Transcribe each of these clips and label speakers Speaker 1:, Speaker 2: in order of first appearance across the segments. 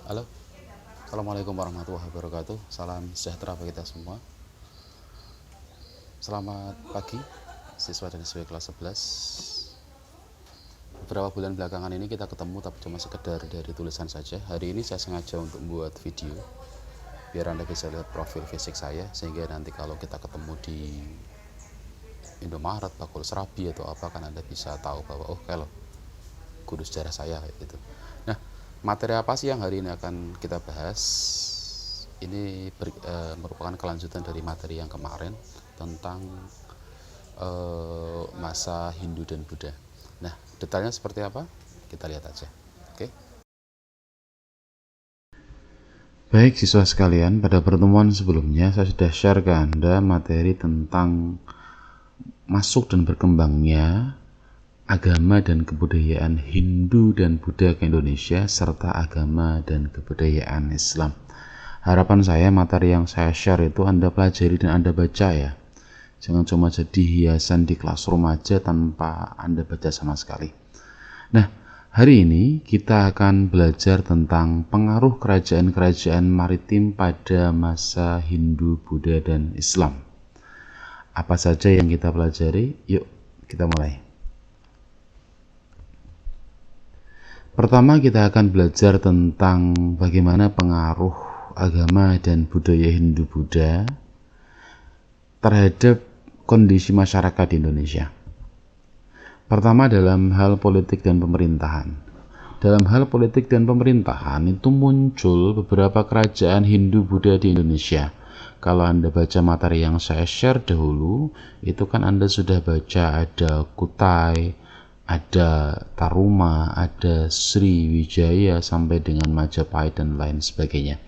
Speaker 1: Halo, Assalamualaikum warahmatullahi wabarakatuh. Salam sejahtera bagi kita semua. Selamat pagi, siswa dan siswi kelas 11. Beberapa bulan belakangan ini kita ketemu tapi cuma sekedar dari tulisan saja. Hari ini saya sengaja untuk membuat video biar Anda bisa lihat profil fisik saya, sehingga nanti kalau kita ketemu di Indomaret, Bakul Serabi atau apa, kan Anda bisa tahu bahwa kalau guru sejarah saya gitu. Nah, materi apa sih yang hari ini akan kita bahas? Ini merupakan kelanjutan dari materi yang kemarin tentang masa Hindu dan Buddha. Nah, detailnya seperti apa? Kita lihat aja. Oke. Baik siswa sekalian, pada pertemuan sebelumnya saya sudah share ke Anda materi tentang masuk dan berkembangnya agama dan kebudayaan Hindu dan Buddha ke Indonesia, serta agama dan kebudayaan Islam. Harapan saya materi yang saya share itu Anda pelajari dan Anda baca ya. Jangan cuma jadi hiasan di classroom aja tanpa Anda baca sama sekali. Nah, hari ini kita akan belajar tentang pengaruh kerajaan-kerajaan maritim pada masa Hindu, Buddha, dan Islam. Apa saja yang kita pelajari? Yuk, kita mulai. Pertama, kita akan belajar tentang bagaimana pengaruh agama dan budaya Hindu-Buddha terhadap kondisi masyarakat di Indonesia. Pertama, dalam hal politik dan pemerintahan. Dalam hal politik dan pemerintahan itu muncul beberapa kerajaan Hindu-Buddha di Indonesia. Kalau Anda baca materi yang saya share dahulu, itu kan Anda sudah baca ada Kutai, ada Taruma, ada Sriwijaya sampai dengan Majapahit dan lain sebagainya.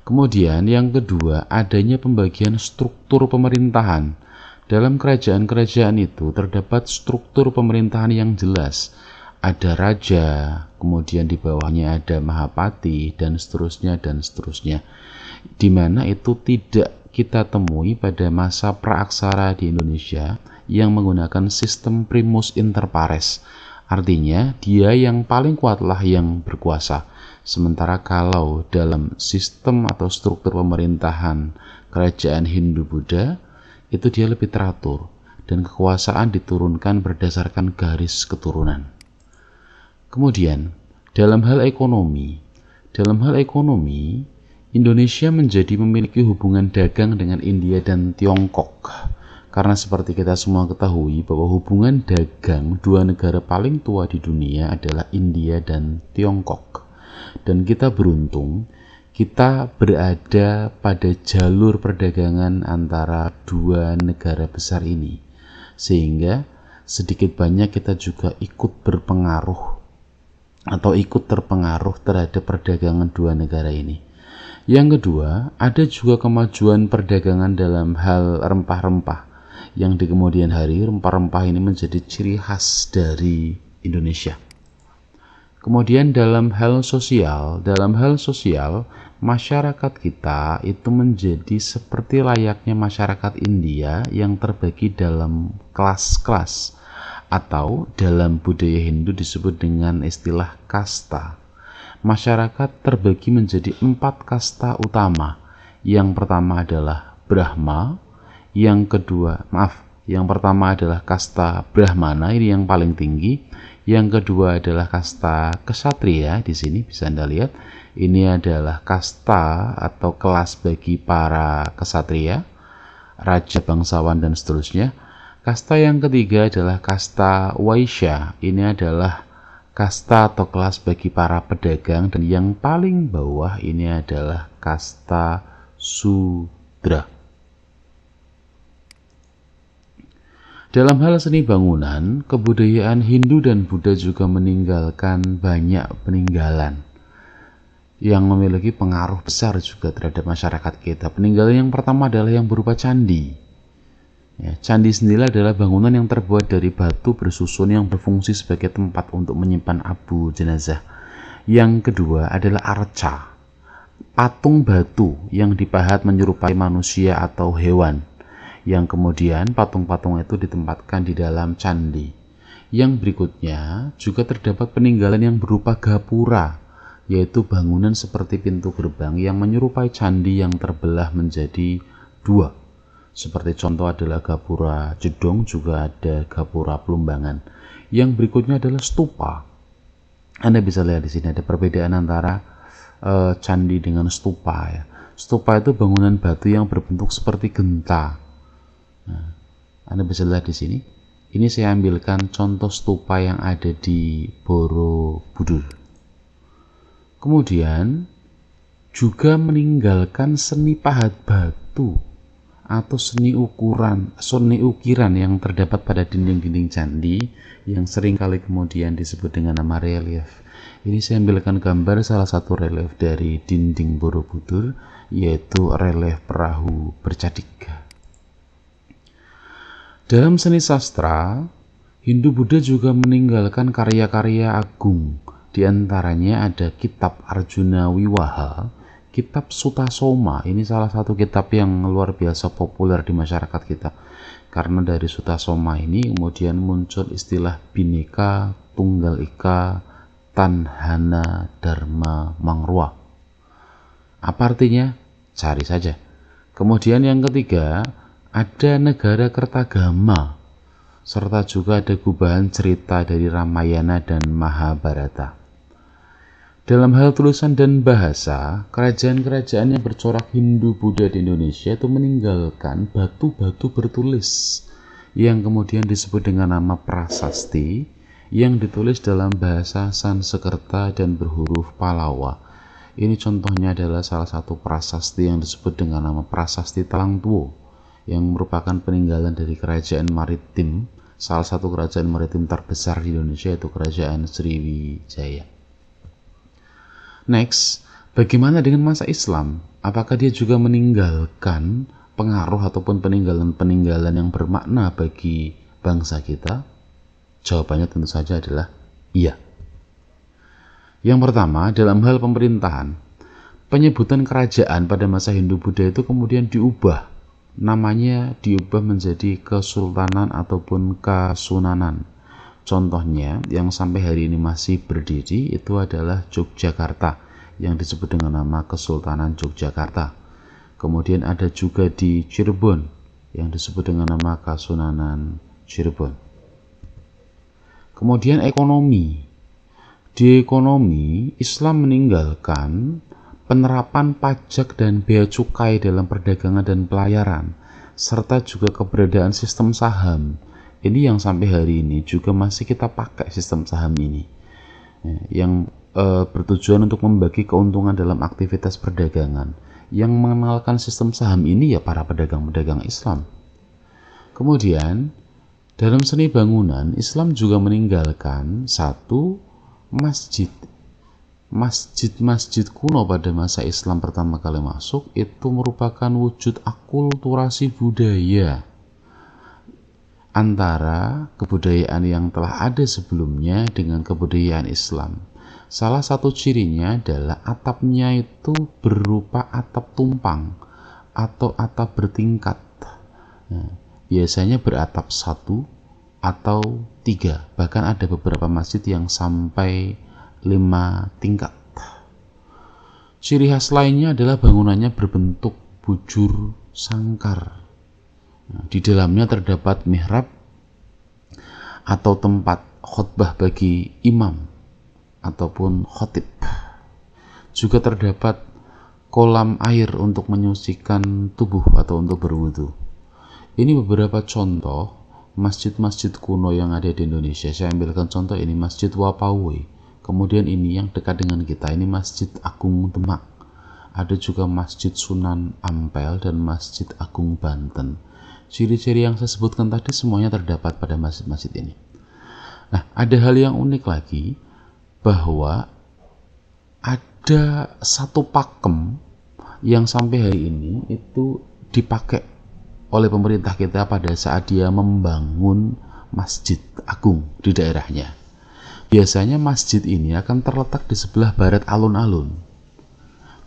Speaker 1: Kemudian yang kedua, adanya pembagian struktur pemerintahan. Dalam kerajaan-kerajaan itu terdapat struktur pemerintahan yang jelas. Ada raja, kemudian di bawahnya ada Mahapati, dan seterusnya, di mana itu tidak kita temui pada masa praaksara di Indonesia yang menggunakan sistem primus inter pares. Artinya, dia yang paling kuatlah yang berkuasa. Sementara kalau dalam sistem atau struktur pemerintahan kerajaan Hindu-Buddha, itu dia lebih teratur dan kekuasaan diturunkan berdasarkan garis keturunan. Kemudian, dalam hal ekonomi, Indonesia menjadi memiliki hubungan dagang dengan India dan Tiongkok. Karena seperti kita semua ketahui bahwa hubungan dagang dua negara paling tua di dunia adalah India dan Tiongkok. Dan kita beruntung, kita berada pada jalur perdagangan antara dua negara besar ini. Sehingga sedikit banyak kita juga ikut berpengaruh atau ikut terpengaruh terhadap perdagangan dua negara ini. Yang kedua, ada juga kemajuan perdagangan dalam hal rempah-rempah, yang di kemudian hari rempah-rempah ini menjadi ciri khas dari Indonesia. Kemudian dalam hal sosial, masyarakat kita itu menjadi seperti layaknya masyarakat India yang terbagi dalam kelas-kelas, atau dalam budaya Hindu disebut dengan istilah kasta. Masyarakat terbagi menjadi 4 kasta utama. Yang pertama adalah Brahma, yang pertama adalah kasta Brahmana, ini yang paling tinggi. Yang kedua adalah kasta Ksatria, di sini bisa Anda lihat. Ini adalah kasta atau kelas bagi para ksatria, raja, bangsawan, dan seterusnya. Kasta yang ketiga adalah kasta Waisya. Ini adalah kasta atau kelas bagi para pedagang, dan yang paling bawah ini adalah kasta Sudra. Dalam hal seni bangunan, kebudayaan Hindu dan Buddha juga meninggalkan banyak peninggalan yang memiliki pengaruh besar juga terhadap masyarakat kita. Peninggalan yang pertama adalah yang berupa candi. Candi sendiri adalah bangunan yang terbuat dari batu bersusun yang berfungsi sebagai tempat untuk menyimpan abu jenazah. Yang kedua adalah arca, patung batu yang dipahat menyerupai manusia atau hewan, yang kemudian patung-patung itu ditempatkan di dalam candi. Yang berikutnya juga terdapat peninggalan yang berupa gapura. yaitu bangunan seperti pintu gerbang yang menyerupai candi yang terbelah menjadi dua. Seperti contoh adalah Gapura Jedong, juga ada Gapura Plumbangan. Yang berikutnya adalah stupa. Anda bisa lihat di sini ada perbedaan antara candi dengan stupa ya. Stupa itu bangunan batu yang berbentuk seperti genta. Nah, Anda bisa lihat di sini. Ini saya ambilkan contoh stupa yang ada di Borobudur. Kemudian juga meninggalkan seni pahat batu atau seni ukiran yang terdapat pada dinding-dinding candi yang seringkali kemudian disebut dengan nama relief. Ini saya ambilkan gambar salah satu relief dari dinding Borobudur, yaitu relief perahu bercadik. Dalam seni sastra, Hindu-Buddha juga meninggalkan karya-karya agung. Di antaranya ada kitab Arjuna Wiwaha, kitab Sutasoma. Ini salah satu kitab yang luar biasa populer di masyarakat kita. Karena dari Sutasoma ini kemudian muncul istilah Bhinneka Tunggal Ika Tanhana Dharma Mangrua. Apa artinya? Cari saja. Kemudian yang ketiga, ada negara Kertagama, serta juga ada gubahan cerita dari Ramayana dan Mahabharata. Dalam hal tulisan dan bahasa, kerajaan-kerajaan yang bercorak Hindu-Buddha di Indonesia itu meninggalkan batu-batu bertulis yang kemudian disebut dengan nama prasasti, yang ditulis dalam bahasa Sanskerta dan berhuruf Palawa. Ini contohnya adalah salah satu prasasti yang disebut dengan nama Prasasti Talangtuo, yang merupakan peninggalan dari kerajaan maritim, salah satu kerajaan maritim terbesar di Indonesia, yaitu Kerajaan Sriwijaya. Next, bagaimana dengan masa Islam? Apakah dia juga meninggalkan pengaruh ataupun peninggalan-peninggalan yang bermakna bagi bangsa kita? Jawabannya tentu saja adalah iya. Yang pertama, dalam hal pemerintahan, penyebutan kerajaan pada masa Hindu-Buddha itu kemudian diubah. Namanya diubah menjadi kesultanan ataupun kasunanan. Contohnya yang sampai hari ini masih berdiri itu adalah Yogyakarta, yang disebut dengan nama Kesultanan Yogyakarta. Kemudian ada juga di Cirebon yang disebut dengan nama Kasunanan Cirebon. Kemudian ekonomi. Di ekonomi, Islam meninggalkan penerapan pajak dan bea cukai dalam perdagangan dan pelayaran, serta juga keberadaan sistem saham. Ini yang sampai hari ini juga masih kita pakai sistem saham ini, yang bertujuan untuk membagi keuntungan dalam aktivitas perdagangan. Yang mengenalkan sistem saham ini ya para pedagang-pedagang Islam. Kemudian dalam seni bangunan, Islam juga meninggalkan satu masjid. Masjid-masjid kuno pada masa Islam pertama kali masuk itu merupakan wujud akulturasi budaya antara kebudayaan yang telah ada sebelumnya dengan kebudayaan Islam. Salah satu cirinya adalah atapnya itu berupa atap tumpang atau atap bertingkat. Nah, biasanya beratap 1 atau 3, bahkan ada beberapa masjid yang sampai 5 tingkat. Ciri khas lainnya adalah bangunannya berbentuk bujur sangkar. Nah, di dalamnya terdapat mihrab atau tempat khutbah bagi imam ataupun khotib. Juga terdapat kolam air untuk menyucikan tubuh atau untuk berwudu. Ini beberapa contoh masjid-masjid kuno yang ada di Indonesia. Saya ambilkan contoh ini Masjid Wapawe. Kemudian ini yang dekat dengan kita, ini Masjid Agung Demak. Ada juga Masjid Sunan Ampel dan Masjid Agung Banten. Ciri-ciri yang saya sebutkan tadi semuanya terdapat pada masjid-masjid ini. Nah, ada hal yang unik lagi, bahwa ada satu pakem yang sampai hari ini itu dipakai oleh pemerintah kita pada saat dia membangun masjid agung di daerahnya. Biasanya masjid ini akan terletak di sebelah barat alun-alun.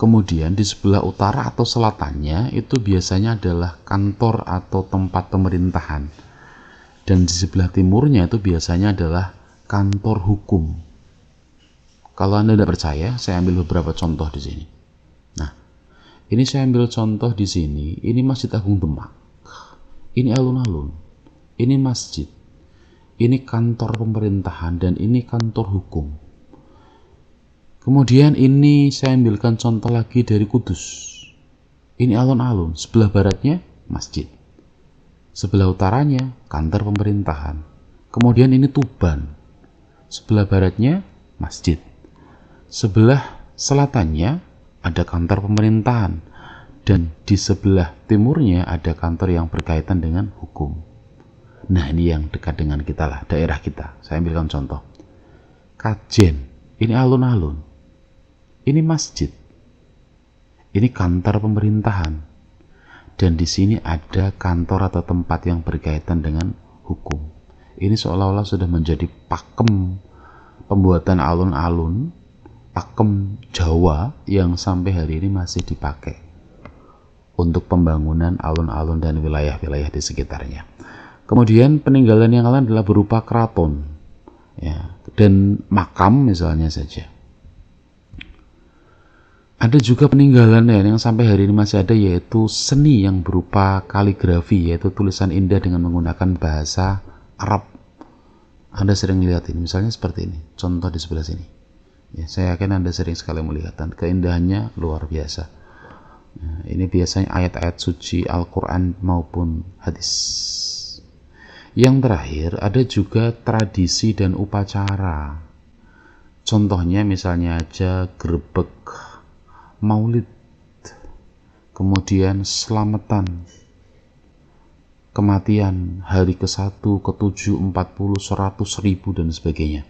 Speaker 1: Kemudian di sebelah utara atau selatannya itu biasanya adalah kantor atau tempat pemerintahan. Dan di sebelah timurnya itu biasanya adalah kantor hukum. Kalau Anda tidak percaya, saya ambil beberapa contoh di sini. Nah, ini saya ambil contoh di sini. Ini Masjid Agung Demak. Ini alun-alun. Ini masjid. Ini kantor pemerintahan dan ini kantor hukum. Kemudian ini saya ambilkan contoh lagi dari Kudus. Ini alun-alun. Sebelah baratnya masjid. Sebelah utaranya kantor pemerintahan. Kemudian ini Tuban. Sebelah baratnya masjid. Sebelah selatannya ada kantor pemerintahan, dan di sebelah timurnya ada kantor yang berkaitan dengan hukum. Nah, ini yang dekat dengan kita lah, daerah kita. Saya ambilkan contoh. Kajen, ini alun-alun. Ini masjid. Ini kantor pemerintahan. Dan di sini ada kantor atau tempat yang berkaitan dengan hukum. Ini seolah-olah sudah menjadi pakem pembuatan alun-alun, pakem Jawa yang sampai hari ini masih dipakai untuk pembangunan alun-alun dan wilayah-wilayah di sekitarnya. Kemudian peninggalan yang lain adalah berupa keraton, ya, dan makam misalnya saja. Ada juga peninggalan yang sampai hari ini masih ada, yaitu seni yang berupa kaligrafi, yaitu tulisan indah dengan menggunakan bahasa Arab. Anda sering lihat ini, misalnya seperti ini, contoh di sebelah sini. Ya, saya yakin Anda sering sekali melihat, dan keindahannya luar biasa. Nah, ini biasanya ayat-ayat suci Al-Quran maupun hadis. Yang terakhir, ada juga tradisi dan upacara. Contohnya misalnya aja grebek maulid, kemudian selamatan, kematian, hari ke-1, ke-7, 40, 100, 1000, dan sebagainya.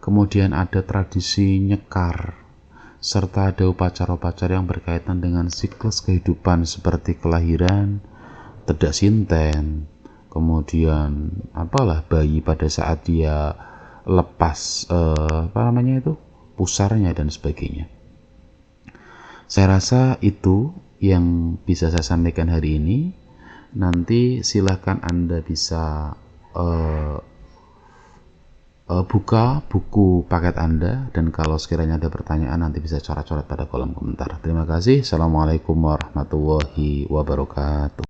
Speaker 1: Kemudian ada tradisi nyekar, serta ada upacara-upacara yang berkaitan dengan siklus kehidupan seperti kelahiran, tedak sinten, kemudian bayi pada saat dia lepas pusarnya dan sebagainya. Saya rasa itu yang bisa saya sampaikan hari ini. Nanti silahkan Anda bisa buka buku paket Anda, dan kalau sekiranya ada pertanyaan nanti bisa coret-coret pada kolom komentar. Terima kasih. Assalamualaikum warahmatullahi wabarakatuh.